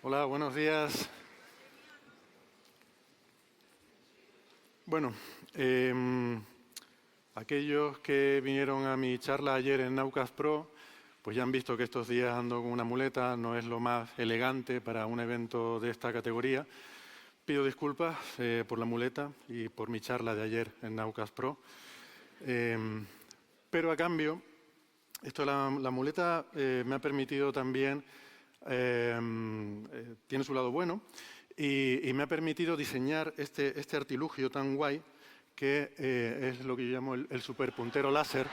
Hola, buenos días. Bueno, aquellos que vinieron a mi charla ayer en Naucas Pro, pues ya han visto que estos días ando con una muleta, no es lo más elegante para un evento de esta categoría. Pido disculpas por la muleta y por mi charla de ayer en Naucas Pro. Pero a cambio, la muleta me ha permitido también, tiene su lado bueno, y me ha permitido diseñar este artilugio tan guay que es lo que yo llamo el superpuntero láser.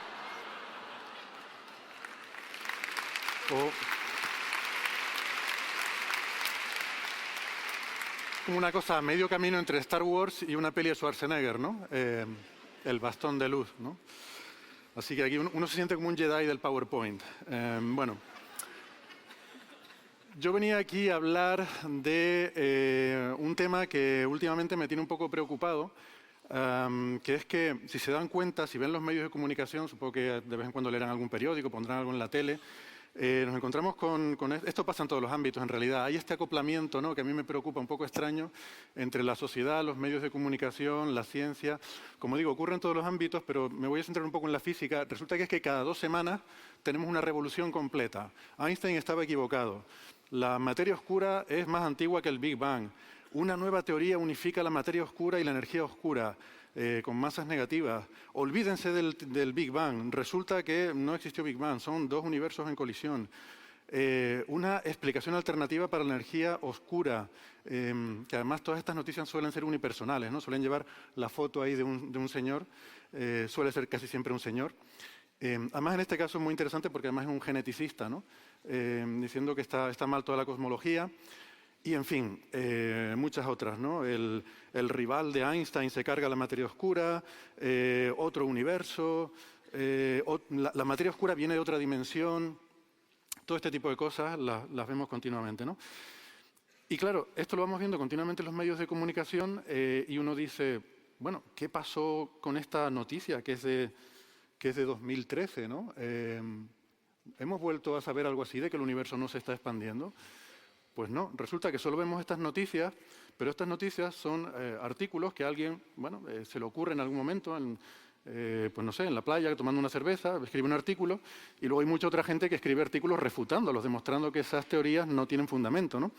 Como una cosa a medio camino entre Star Wars y una peli de Schwarzenegger, ¿no? El bastón de luz, ¿no? Así que aquí uno se siente como un Jedi del PowerPoint. Bueno, yo venía aquí a hablar de un tema que últimamente me tiene un poco preocupado, que es que, si se dan cuenta, si ven los medios de comunicación, supongo que de vez en cuando leerán algún periódico, pondrán algo en la tele, nos encontramos con esto pasa en todos los ámbitos, en realidad. Hay este acoplamiento, ¿no?, que a mí me preocupa, un poco extraño, entre la sociedad, los medios de comunicación, la ciencia. Como digo, ocurre en todos los ámbitos, pero me voy a centrar un poco en la física. Resulta que es que cada 2 semanas tenemos una revolución completa. Einstein estaba equivocado. La materia oscura es más antigua que el Big Bang. Una nueva teoría unifica la materia oscura y la energía oscura, con masas negativas. Olvídense del Big Bang. Resulta que no existió Big Bang, son 2 universos en colisión. Una explicación alternativa para la energía oscura, que además todas estas noticias suelen ser unipersonales, ¿no? Suelen llevar la foto ahí de un señor, suele ser casi siempre un señor. Además, en este caso es muy interesante porque además es un geneticista, ¿no? Diciendo que está mal toda la cosmología. Y, en fin, muchas otras, ¿no? El rival de Einstein se carga la materia oscura, otro universo, la materia oscura viene de otra dimensión. Todo este tipo de cosas las vemos continuamente, ¿no? Y claro, esto lo vamos viendo continuamente en los medios de comunicación y uno dice, bueno, ¿qué pasó con esta noticia que es de 2013, ¿no? ¿Hemos vuelto a saber algo así de que el universo no se está expandiendo? Pues no, resulta que solo vemos estas noticias, pero estas noticias son artículos que a alguien, bueno, se le ocurre en algún momento, pues no sé, en la playa, tomando una cerveza, escribe un artículo, y luego hay mucha otra gente que escribe artículos refutándolos, demostrando que esas teorías no tienen fundamento, ¿no?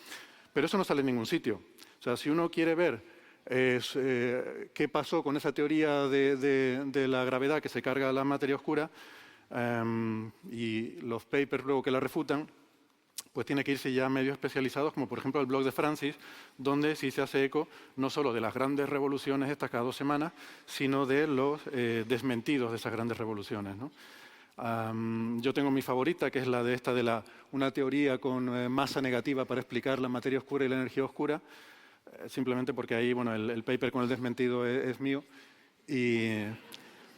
Pero eso no sale en ningún sitio. O sea, si uno quiere ver qué pasó con esa teoría de la gravedad que se carga la materia oscura y los papers luego que la refutan, pues tiene que irse ya a medios especializados, como por ejemplo el blog de Francis, donde sí se hace eco no solo de las grandes revoluciones estas cada 2 semanas, sino de los desmentidos de esas grandes revoluciones, ¿no? Yo tengo mi favorita, que es la de una teoría con masa negativa para explicar la materia oscura y la energía oscura, simplemente porque ahí, bueno, el paper con el desmentido es mío, y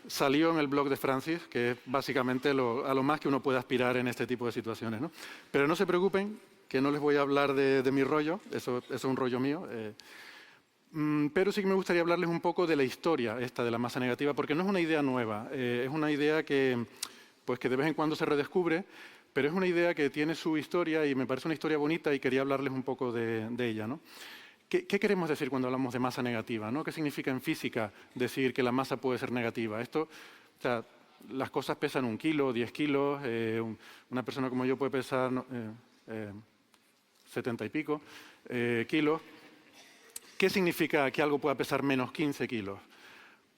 salió en el blog de Francis, que es básicamente a lo más que uno puede aspirar en este tipo de situaciones, ¿no? Pero no se preocupen, que no les voy a hablar de mi rollo, eso es un rollo mío. Pero sí que me gustaría hablarles un poco de la historia esta de la masa negativa, porque no es una idea nueva, es una idea que de vez en cuando se redescubre, pero es una idea que tiene su historia y me parece una historia bonita y quería hablarles un poco de ella, ¿no? ¿Qué queremos decir cuando hablamos de masa negativa, ¿no? ¿Qué significa en física decir que la masa puede ser negativa? O sea, las cosas pesan 1 kilo, 10 kilos, una persona como yo puede pesar 70 y pico kilos. ¿Qué significa que algo pueda pesar menos 15 kilos?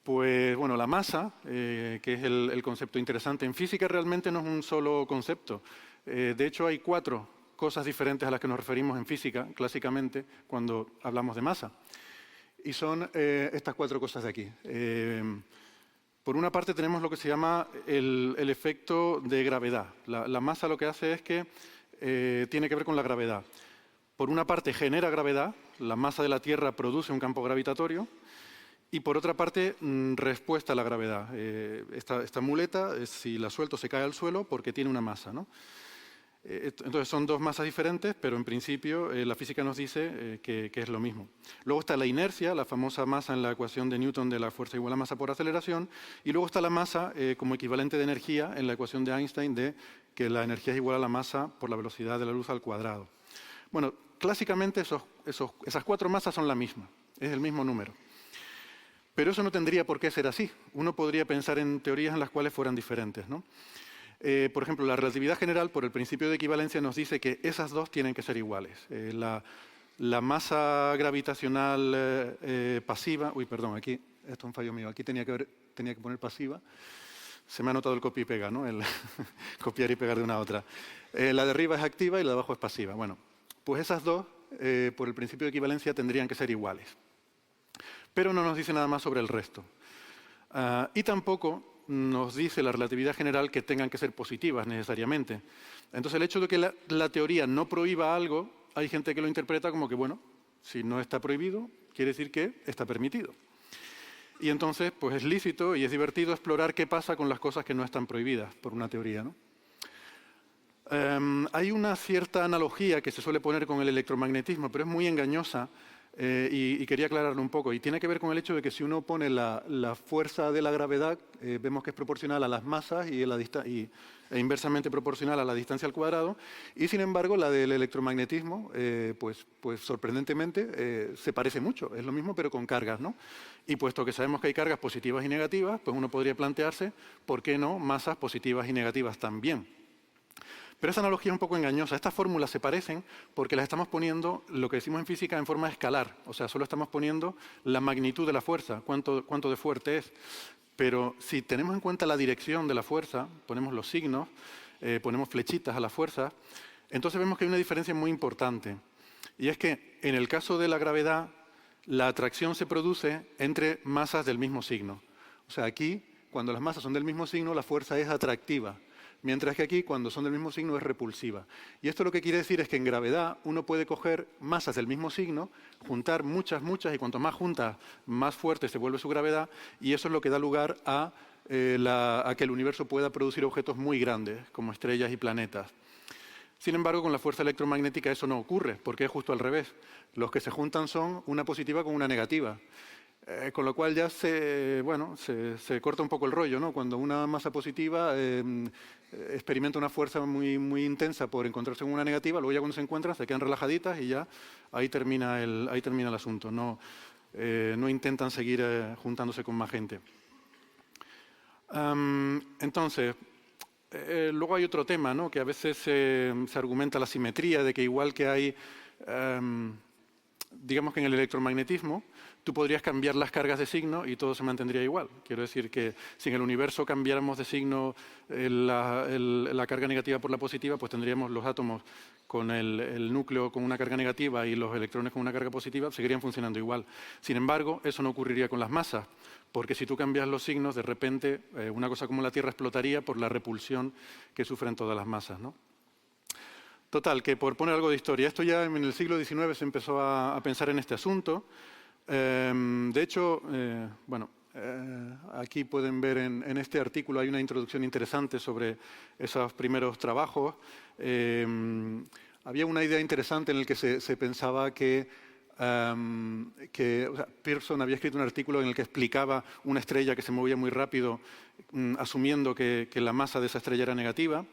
Pues, bueno, la masa, que es el concepto interesante en física, realmente no es un solo concepto. De hecho, hay 4 cosas diferentes a las que nos referimos en física, clásicamente, cuando hablamos de masa. Y son estas 4 cosas de aquí. Por una parte tenemos lo que se llama el efecto de gravedad. La masa lo que hace es que tiene que ver con la gravedad. Por una parte genera gravedad, la masa de la Tierra produce un campo gravitatorio, y por otra parte, respuesta a la gravedad. Esta muleta, si la suelto, se cae al suelo porque tiene una masa, ¿no? Entonces son 2 masas diferentes, pero en principio la física nos dice que es lo mismo. Luego está la inercia, la famosa masa en la ecuación de Newton de la fuerza igual a masa por aceleración, y luego está la masa como equivalente de energía en la ecuación de Einstein de que la energía es igual a la masa por la velocidad de la luz al cuadrado. Bueno, clásicamente esas 4 masas son la misma, es el mismo número. Pero eso no tendría por qué ser así. Uno podría pensar en teorías en las cuales fueran diferentes, ¿no? Por ejemplo, la relatividad general, por el principio de equivalencia, nos dice que esas dos tienen que ser iguales. La masa gravitacional pasiva... Uy, perdón, aquí, esto es un fallo mío. Aquí tenía que poner pasiva. Se me ha notado el copia y pega, ¿no? El copiar y pegar de una a otra. La de arriba es activa y la de abajo es pasiva. Bueno, pues esas dos, por el principio de equivalencia, tendrían que ser iguales. Pero no nos dice nada más sobre el resto. Y tampoco nos dice la relatividad general que tengan que ser positivas necesariamente. Entonces, el hecho de que la teoría no prohíba algo, hay gente que lo interpreta como que, bueno, si no está prohibido, quiere decir que está permitido. Y entonces, pues es lícito y es divertido explorar qué pasa con las cosas que no están prohibidas por una teoría, ¿no? Hay una cierta analogía que se suele poner con el electromagnetismo, pero es muy engañosa. Y quería aclararlo un poco. Y tiene que ver con el hecho de que si uno pone la fuerza de la gravedad, vemos que es proporcional a las masas e inversamente proporcional a la distancia al cuadrado. Y sin embargo, la del electromagnetismo, pues sorprendentemente, se parece mucho. Es lo mismo, pero con cargas, ¿no? Y puesto que sabemos que hay cargas positivas y negativas, pues uno podría plantearse, ¿por qué no masas positivas y negativas también? Pero esa analogía es un poco engañosa. Estas fórmulas se parecen porque las estamos poniendo, lo que decimos en física, en forma escalar. O sea, solo estamos poniendo la magnitud de la fuerza, cuánto de fuerte es. Pero si tenemos en cuenta la dirección de la fuerza, ponemos los signos, ponemos flechitas a la fuerza, entonces vemos que hay una diferencia muy importante. Y es que en el caso de la gravedad, la atracción se produce entre masas del mismo signo. O sea, aquí, cuando las masas son del mismo signo, la fuerza es atractiva. Mientras que aquí, cuando son del mismo signo, es repulsiva. Y esto lo que quiere decir es que en gravedad uno puede coger masas del mismo signo, juntar muchas, y cuanto más juntas, más fuerte se vuelve su gravedad, y eso es lo que da lugar a que el universo pueda producir objetos muy grandes, como estrellas y planetas. Sin embargo, con la fuerza electromagnética eso no ocurre, porque es justo al revés. Los que se juntan son una positiva con una negativa. Con lo cual ya se corta un poco el rollo, ¿no? Cuando una masa positiva experimenta una fuerza muy, muy intensa por encontrarse con una negativa, luego ya cuando se encuentran se quedan relajaditas y ya ahí termina el asunto. No intentan seguir juntándose con más gente. Entonces, luego hay otro tema, ¿no? Que a veces se argumenta la simetría de que igual que hay, digamos que en el electromagnetismo, tú podrías cambiar las cargas de signo y todo se mantendría igual. Quiero decir que si en el universo cambiáramos de signo la carga negativa por la positiva, pues tendríamos los átomos con el núcleo con una carga negativa y los electrones con una carga positiva, seguirían funcionando igual. Sin embargo, eso no ocurriría con las masas, porque si tú cambias los signos, de repente una cosa como la Tierra explotaría por la repulsión que sufren todas las masas, ¿no? Total, que por poner algo de historia, esto ya en el siglo XIX se empezó a pensar en este asunto. De hecho, aquí pueden ver en este artículo hay una introducción interesante sobre esos primeros trabajos. Había una idea interesante en la que se pensaba que Pearson había escrito un artículo en el que explicaba una estrella que se movía muy rápido, asumiendo que la masa de esa estrella era negativa.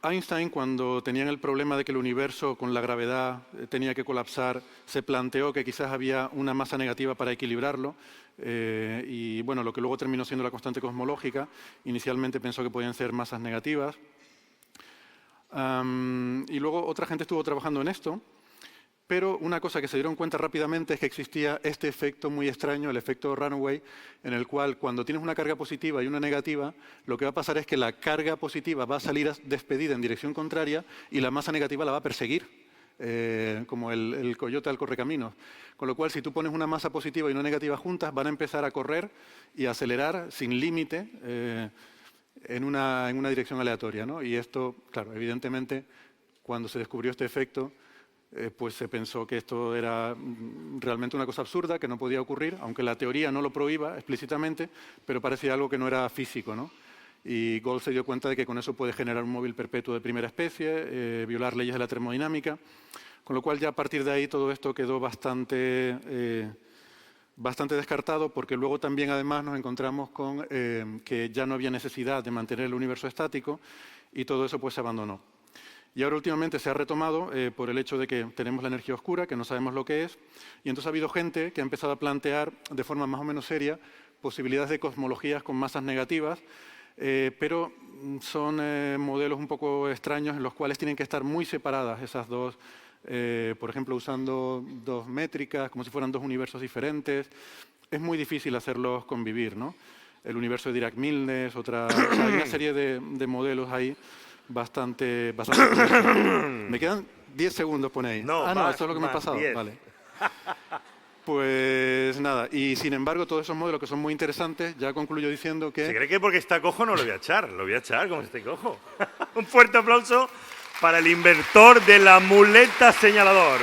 Einstein, cuando tenían el problema de que el universo con la gravedad tenía que colapsar, se planteó que quizás había una masa negativa para equilibrarlo y bueno, lo que luego terminó siendo la constante cosmológica, inicialmente pensó que podían ser masas negativas. Y luego otra gente estuvo trabajando en esto, pero una cosa que se dieron cuenta rápidamente es que existía este efecto muy extraño, el efecto runaway, en el cual cuando tienes una carga positiva y una negativa, lo que va a pasar es que la carga positiva va a salir despedida en dirección contraria y la masa negativa la va a perseguir, como el coyote al correcaminos. Con lo cual, si tú pones una masa positiva y una negativa juntas, van a empezar a correr y a acelerar sin límite en una dirección aleatoria, ¿no? Y esto, claro, evidentemente, cuando se descubrió este efecto, pues se pensó que esto era realmente una cosa absurda, que no podía ocurrir, aunque la teoría no lo prohíba explícitamente, pero parecía algo que no era físico, ¿no? Y Gold se dio cuenta de que con eso puede generar un móvil perpetuo de primera especie, violar leyes de la termodinámica, con lo cual ya a partir de ahí todo esto quedó bastante descartado, porque luego también además nos encontramos con que ya no había necesidad de mantener el universo estático y todo eso pues se abandonó. Y ahora últimamente se ha retomado por el hecho de que tenemos la energía oscura, que no sabemos lo que es, y entonces ha habido gente que ha empezado a plantear de forma más o menos seria posibilidades de cosmologías con masas negativas, pero son modelos un poco extraños en los cuales tienen que estar muy separadas esas dos, por ejemplo, usando dos métricas, como si fueran dos universos diferentes. Es muy difícil hacerlos convivir, ¿no? El universo de Dirac-Milness, otra... O sea, hay una serie de modelos ahí bastante Me quedan 10 segundos, pone ahí. No, no, eso es lo que me ha pasado. 10. Vale. Pues nada, y sin embargo todos esos modelos que son muy interesantes, ya concluyo diciendo que... ¿Se cree que porque está cojo no lo voy a echar? Lo voy a echar como esté cojo. Un fuerte aplauso para el inventor de la muleta señalador.